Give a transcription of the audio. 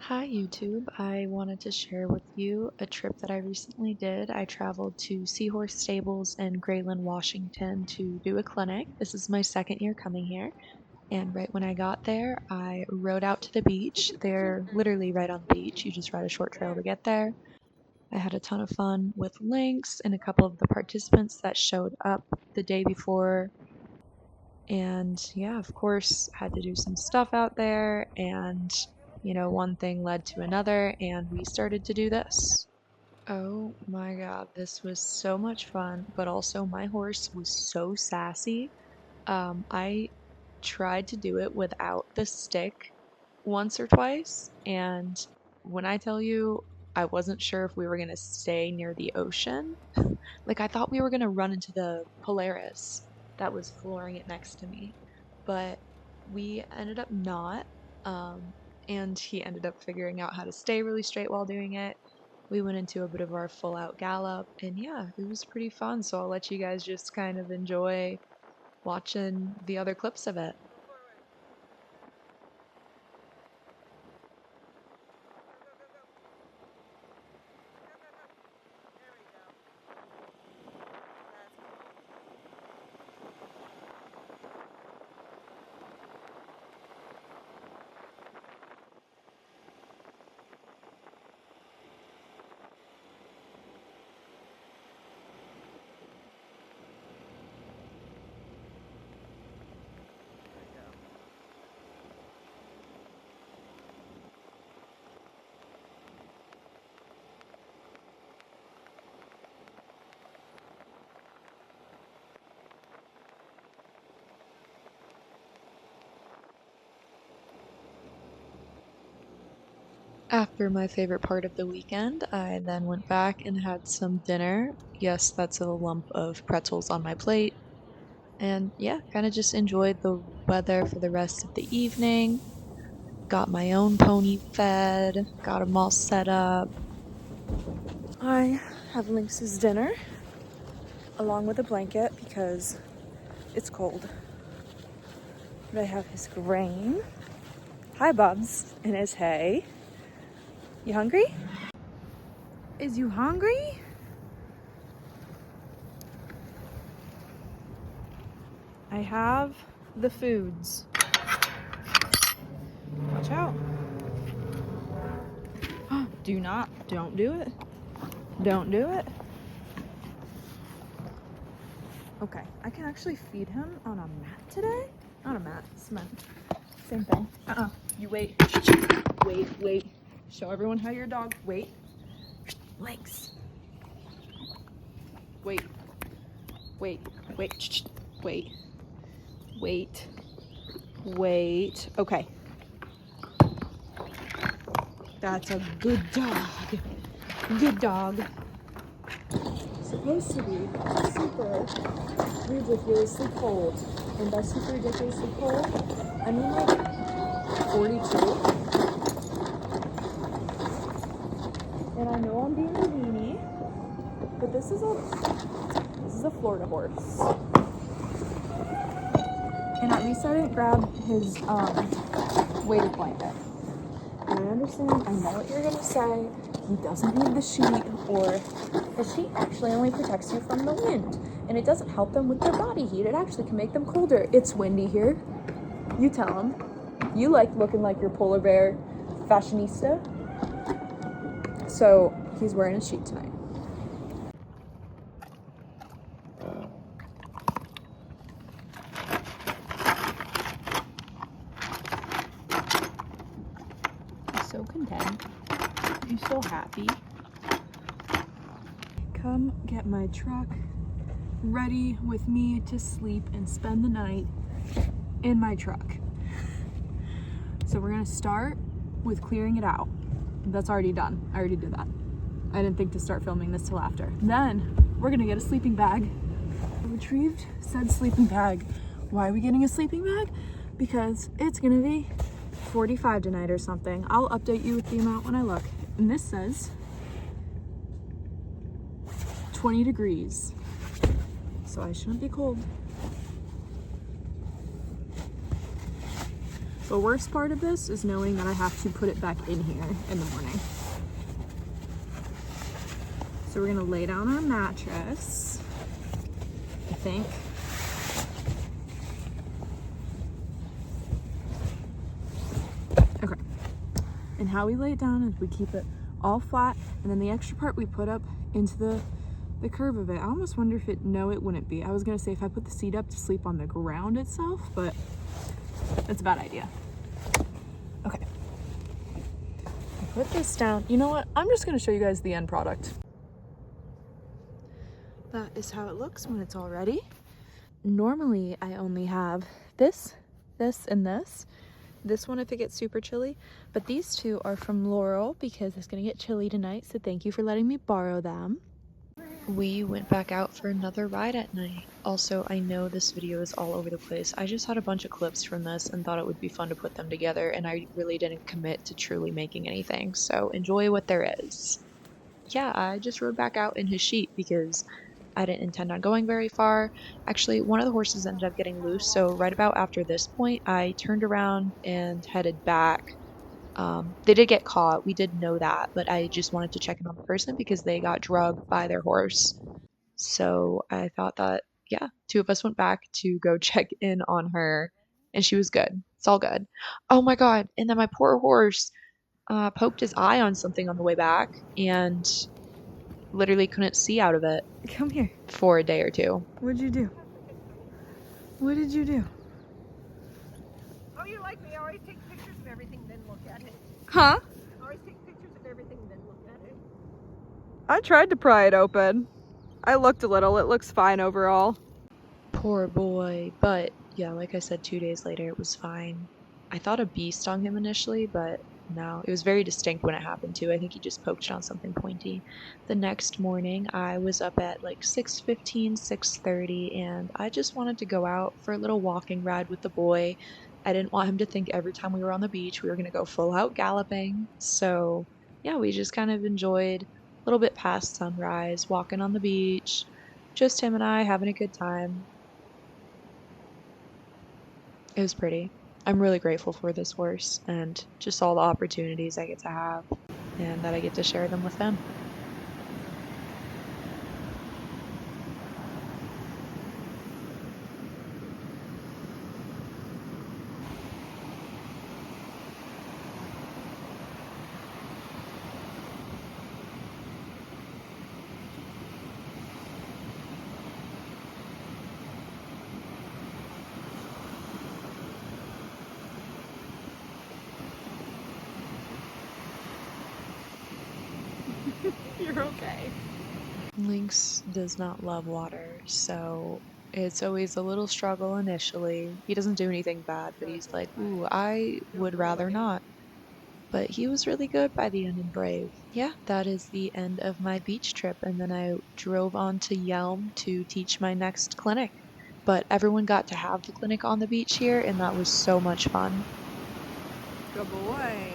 Hi YouTube, I wanted to share with you a trip that I recently did. I traveled to Seahorse Stables in Grayland, Washington to do a clinic. This is my second year coming here, and right when I got there, I rode out to the beach. They're literally right on the beach. You just ride a short trail to get there. I had a ton of fun with Lynx and a couple of the participants that showed up the day before. And yeah, of course, had to do some stuff out there, and one thing led to another, and we started to do this. Oh my God, this was so much fun, but also my horse was so sassy. I tried to do it without the stick once or twice, and when I tell you, I wasn't sure if we were gonna stay near the ocean. Like, I thought we were gonna run into the Polaris that was flooring it next to me, but we ended up not. Um, and he ended up figuring out how to stay really straight while doing it. We went into a bit of our full out gallop, and yeah, it was pretty fun. So I'll let you guys just kind of enjoy watching the other clips of it. After my favorite part of the weekend, I then went back and had some dinner. Yes, that's a lump of pretzels on my plate. And yeah, kind of just enjoyed the weather for the rest of the evening. Got my own pony fed, got them all set up. I have Lynx's dinner along with a blanket because it's cold. But I have his grain. Hi, Bubs, and his hay. You hungry? Is you hungry? I have the foods. Watch out. Don't do it. Don't do it. Okay, I can actually feed him on a mat today. Not a mat, cement. Same thing. You wait. Wait. Show everyone how your dog. Wait. Legs. Wait. Wait. Okay. That's a good dog. Good dog. Supposed to be super ridiculously cold. And by super ridiculously cold, I mean like 42. And I know I'm being a weenie, but this is a Florida horse. And at least I didn't grab his weighted blanket. And I understand, I know what you're gonna say. He doesn't need the sheet, or the sheet actually only protects you from the wind. And it doesn't help them with their body heat. It actually can make them colder. It's windy here. You tell him. You like looking like your polar bear fashionista. So he's wearing a sheet tonight. He's so content. He's so happy. Come get my truck ready with me to sleep and spend the night in my truck. So we're gonna start with clearing it out. That's already done. I already did that. I didn't think to start filming this till after. Then we're gonna get a sleeping bag. I retrieved said sleeping bag. Why are we getting a sleeping bag? Because it's gonna be 45 tonight or something. I'll update you with the amount when I look. And this says 20 degrees. So I shouldn't be cold. The worst part of this is knowing that I have to put it back in here in the morning. So we're gonna lay down our mattress, I think. Okay. And how we lay it down is we keep it all flat, and then the extra part we put up into the curve of it. I almost wonder if it wouldn't be. I was gonna say if I put the seat up to sleep on the ground itself, but that's a bad idea. Okay. I put this down. You know what? I'm just gonna show you guys the end product. That is how it looks when it's all ready. Normally I only have this, and this. This one if it gets super chilly, but these two are from Laurel because it's gonna get chilly tonight, so thank you for letting me borrow them. We went back out for another ride at night. Also, I know this video is all over the place. I just had a bunch of clips from this and thought it would be fun to put them together, and I really didn't commit to truly making anything, so enjoy what there is. Yeah, I just rode back out in his sheet because I didn't intend on going very far. Actually, one of the horses ended up getting loose, so right about after this point, I turned around and headed back. They did get caught, we did know that, but I just wanted to check in on the person because they got drugged by their horse. So I thought that, yeah, two of us went back to go check in on her, and she was good. It's all good. Oh my God. And then my poor horse poked his eye on something on the way back and literally couldn't see out of it Come here. for a day or two. What'd you do? What did you do? Oh, you like me? I always take pictures of everything, then look at it. Huh? I always take pictures of everything, then look at it. I tried to pry it open. I looked a little. It looks fine overall. Poor boy. But yeah, like I said, 2 days later, it was fine. I thought a bee stung him initially, but no, it was very distinct when it happened too. I think he just poked it on something pointy. The next morning, I was up at like 6:15, 6:30, and I just wanted to go out for a little walking ride with the boy. I didn't want him to think every time we were on the beach we were going to go full out galloping. So, yeah, we just kind of enjoyed a little bit past sunrise, walking on the beach, just him and I having a good time. It was pretty. I'm really grateful for this horse and just all the opportunities I get to have and that I get to share them with them. You're okay. Lynx does not love water, so it's always a little struggle initially. He doesn't do anything bad, but he's like, ooh, I would rather not. But he was really good by the end and brave. Yeah, that is the end of my beach trip, and then I drove on to Yelm to teach my next clinic. But everyone got to have the clinic on the beach here, and that was so much fun. Good boy.